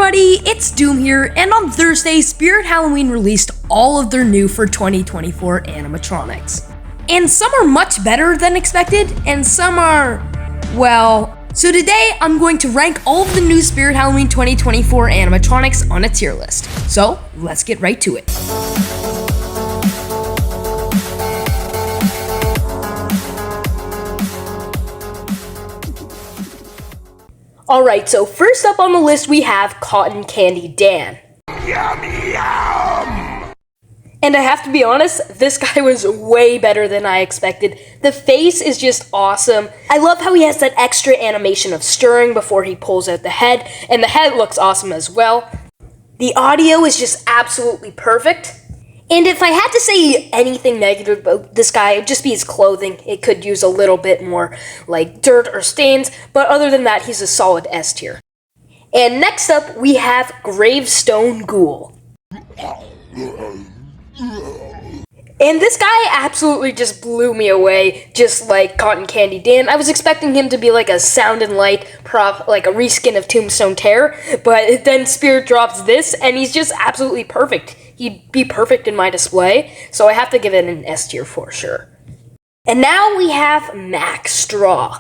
everybody, it's Doom here, and on Thursday, Spirit Halloween released all of their new for 2024 animatronics. And some are much better than expected, and some are, well... So today, I'm going to rank all of the new Spirit Halloween 2024 animatronics on a tier list. So, let's get right to it. Alright, so first up on the list we have Cotton Candy Dan. Yum, yum! And I have to be honest, this guy was way better than I expected. The face is just awesome. I love how he has that extra animation of stirring before he pulls out the head, and the head looks awesome as well. The audio is just absolutely perfect. And if I had to say anything negative about this guy, it would just be his clothing. It could use a little bit more, like dirt or stains, but other than that, he's a solid S tier. And next up, we have Gravestone Ghoul. And this guy absolutely just blew me away, just like Cotton Candy Dan. I was expecting him to be like a Sound and Light prop, like a reskin of Tombstone Terror, but then Spirit drops this, and he's just absolutely perfect. He'd be perfect in my display, so I have to give it an S tier for sure. And now we have Max Straw.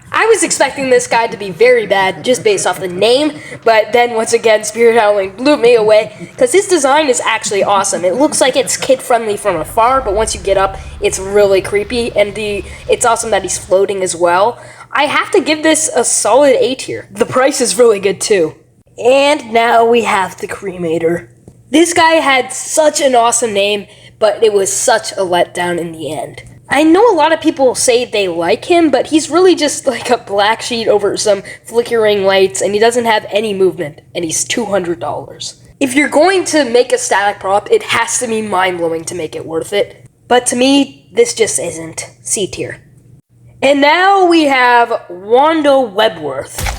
I was expecting this guy to be very bad just based off the name, but then once again, Spirit Halloween blew me away because his design is actually awesome. It looks like it's kid-friendly from afar, but once you get up, it's really creepy, and it's awesome that he's floating as well. I have to give this a solid A tier. The price is really good too. And now we have the Cremator. This guy had such an awesome name, but it was such a letdown in the end. I know a lot of people say they like him, but he's really just like a black sheet over some flickering lights, and he doesn't have any movement, and he's $200. If you're going to make a static prop, it has to be mind-blowing to make it worth it. But to me, this just isn't. C tier. And now we have Wanda Webworth.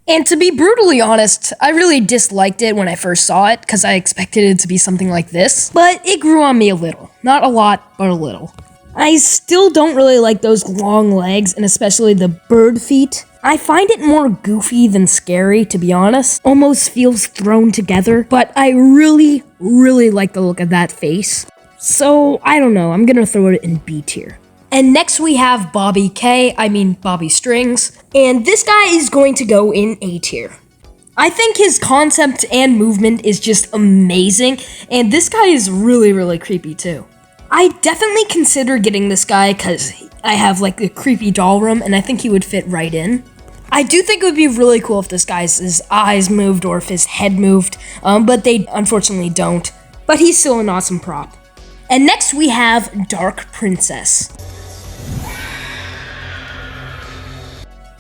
And to be brutally honest, I really disliked it when I first saw it, because I expected it to be something like this. But it grew on me a little. Not a lot, but a little. I still don't really like those long legs, and especially the bird feet. I find it more goofy than scary, to be honest. Almost feels thrown together, but I really, really like the look of that face. So, I don't know, I'm gonna throw it in B tier. And next we have Bobby Strings, and this guy is going to go in A tier. I think his concept and movement is just amazing, and this guy is really, really creepy too. I definitely consider getting this guy because I have like a creepy doll room, and I think he would fit right in. I do think it would be really cool if this guy's eyes moved or if his head moved, but they unfortunately don't. But he's still an awesome prop. And next we have Dark Princess.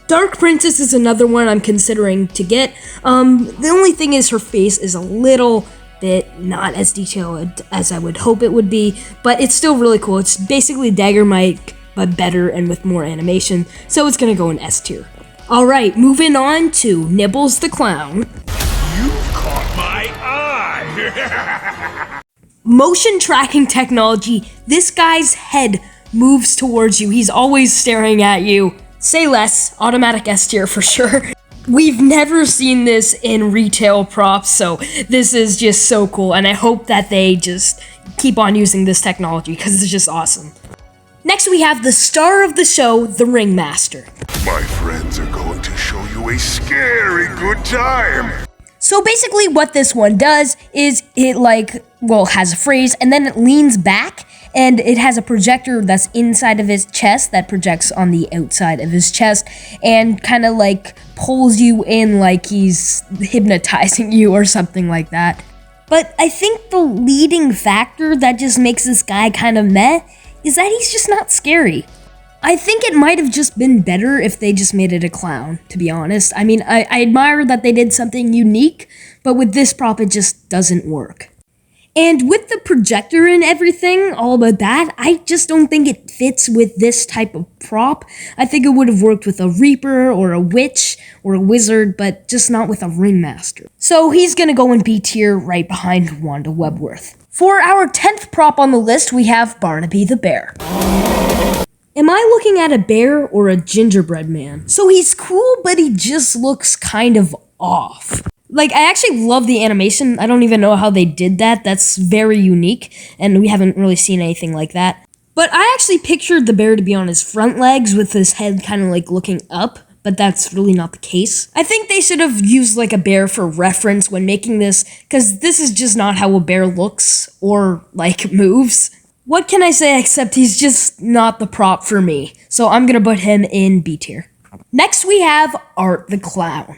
Dark Princess is another one I'm considering to get. The only thing is her face is a little bit not as detailed as I would hope it would be, but it's still really cool. It's basically Dagger Mike, but better and with more animation, so it's gonna go in S tier. Alright, moving on to Nibbles the Clown. You caught my eye! Motion tracking technology. This guy's head moves towards you. He's always staring at you. Say less, automatic S tier for sure. We've never seen this in retail props, so this is just so cool, and I hope that they just keep on using this technology, because it's just awesome. Next we have the star of the show, the Ringmaster. My friends are going to show you a scary good time! So basically what this one does is it has a phrase, and then it leans back, and it has a projector that's inside of his chest that projects on the outside of his chest and kind of like pulls you in like he's hypnotizing you or something like that. But I think the leading factor that just makes this guy kind of meh is that he's just not scary. I think it might have just been better if they just made it a clown, to be honest. I mean, I admire that they did something unique, but with this prop it just doesn't work. And with the projector and everything, all about that, I just don't think it fits with this type of prop. I think it would have worked with a Reaper or a Witch or a Wizard, but just not with a Ringmaster. So he's gonna go in B tier right behind Wanda Webworth. For our 10th prop on the list, we have Barnaby the Bear. Am I looking at a bear or a gingerbread man? So he's cool, but he just looks kind of off. Like, I actually love the animation. I don't even know how they did that. That's very unique, and we haven't really seen anything like that. But I actually pictured the bear to be on his front legs with his head kind of like looking up, but that's really not the case. I think they should have used like a bear for reference when making this, because this is just not how a bear looks or like moves. What can I say except he's just not the prop for me, so I'm gonna put him in B tier. Next we have Art the Clown.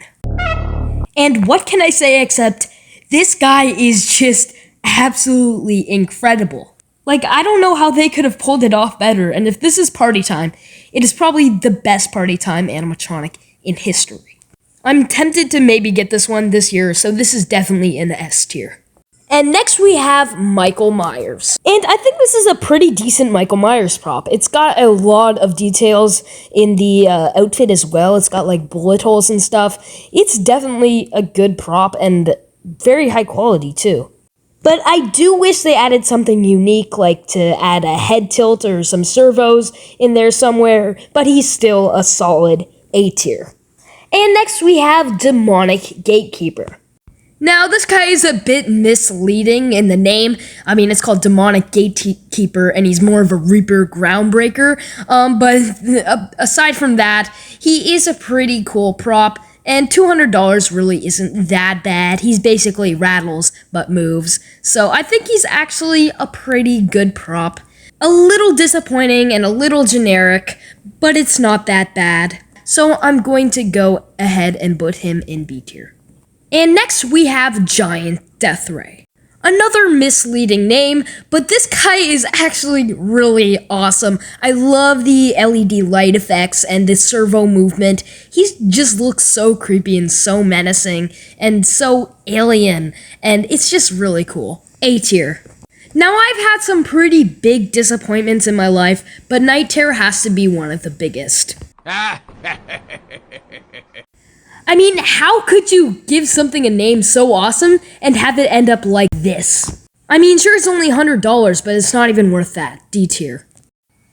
And what can I say except this guy is just absolutely incredible. Like, I don't know how they could have pulled it off better, and if this is party time, it is probably the best party time animatronic in history. I'm tempted to maybe get this one this year, so this is definitely in the S tier. And next we have Michael Myers. And I think this is a pretty decent Michael Myers prop. It's got a lot of details in the outfit as well. It's got like bullet holes and stuff. It's definitely a good prop and very high quality too. But I do wish they added something unique, like to add a head tilt or some servos in there somewhere, but he's still a solid A tier. And next we have Demonic Gatekeeper. Now, this guy is a bit misleading in the name. I mean, it's called Demonic Gatekeeper, and he's more of a Reaper Groundbreaker. But aside from that, he is a pretty cool prop, and $200 really isn't that bad. He's basically rattles, but moves. So I think he's actually a pretty good prop. A little disappointing and a little generic, but it's not that bad. So I'm going to go ahead and put him in B tier. And next we have Giant Death Ray. Another misleading name, but this guy is actually really awesome. I love the LED light effects and the servo movement. He just looks so creepy and so menacing and so alien, and it's just really cool. A tier. Now, I've had some pretty big disappointments in my life, but Night Terror has to be one of the biggest. I mean, how could you give something a name so awesome and have it end up like this? I mean, sure, it's only $100, but it's not even worth that. D tier.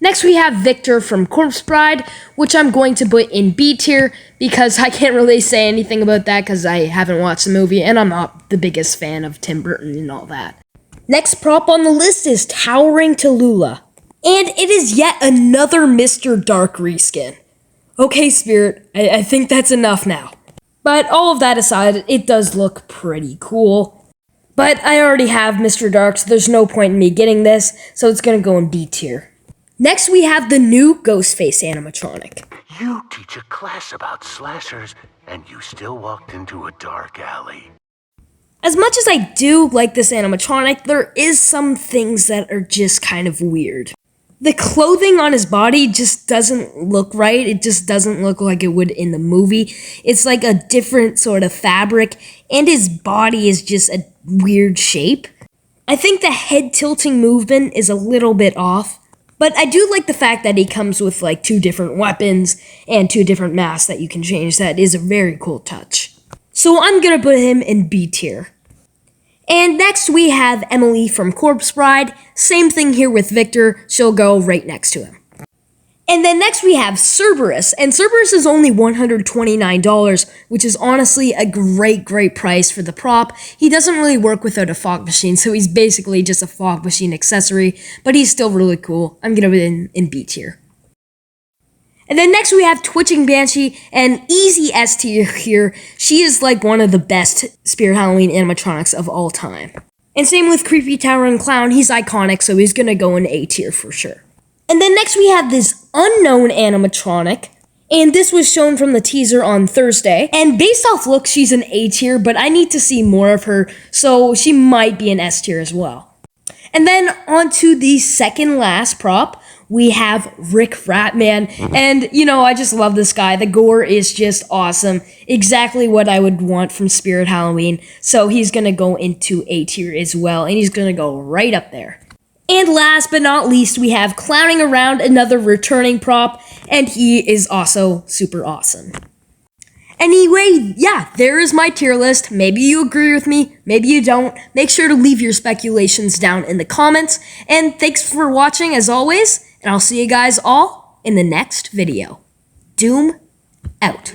Next, we have Victor from Corpse Bride, which I'm going to put in B tier because I can't really say anything about that because I haven't watched the movie and I'm not the biggest fan of Tim Burton and all that. Next prop on the list is Towering Tallulah. And it is yet another Mr. Dark reskin. Okay, Spirit, I think that's enough now. But all of that aside, it does look pretty cool. But I already have Mr. Dark, so there's no point in me getting this, so it's gonna go in B tier. Next, we have the new Ghostface animatronic. You teach a class about slashers, and you still walked into a dark alley. As much as I do like this animatronic, there is some things that are just kind of weird. The clothing on his body just doesn't look right. It just doesn't look like it would in the movie. It's like a different sort of fabric, and his body is just a weird shape. I think the head tilting movement is a little bit off, but I do like the fact that he comes with like 2 different weapons and 2 different masks that you can change. That is a very cool touch. So I'm gonna put him in B tier. And next we have Emily from Corpse Bride. Same thing here with Victor, she'll go right next to him. And then next we have Cerberus, and Cerberus is only $129, which is honestly a great price for the prop. He doesn't really work without a fog machine, so he's basically just a fog machine accessory, but he's still really cool. I'm gonna put him in B tier. And then next we have Twitching Banshee, and easy S tier here. She is like one of the best Spirit Halloween animatronics of all time. And same with Creepy Towering Clown, he's iconic, so he's gonna go in A tier for sure. And then next we have this unknown animatronic, and this was shown from the teaser on Thursday. And based off look, she's an A tier, but I need to see more of her, so she might be an S tier as well. And then on to the second last prop, we have Rick Ratman, and you know, I just love this guy. The gore is just awesome. Exactly what I would want from Spirit Halloween, so he's gonna go into A tier as well, and he's gonna go right up there. And last but not least, we have Clowning Around, another returning prop, and he is also super awesome. Anyway, yeah, there is my tier list. Maybe you agree with me, maybe you don't. Make sure to leave your speculations down in the comments, and thanks for watching as always, and I'll see you guys all in the next video. Doom out.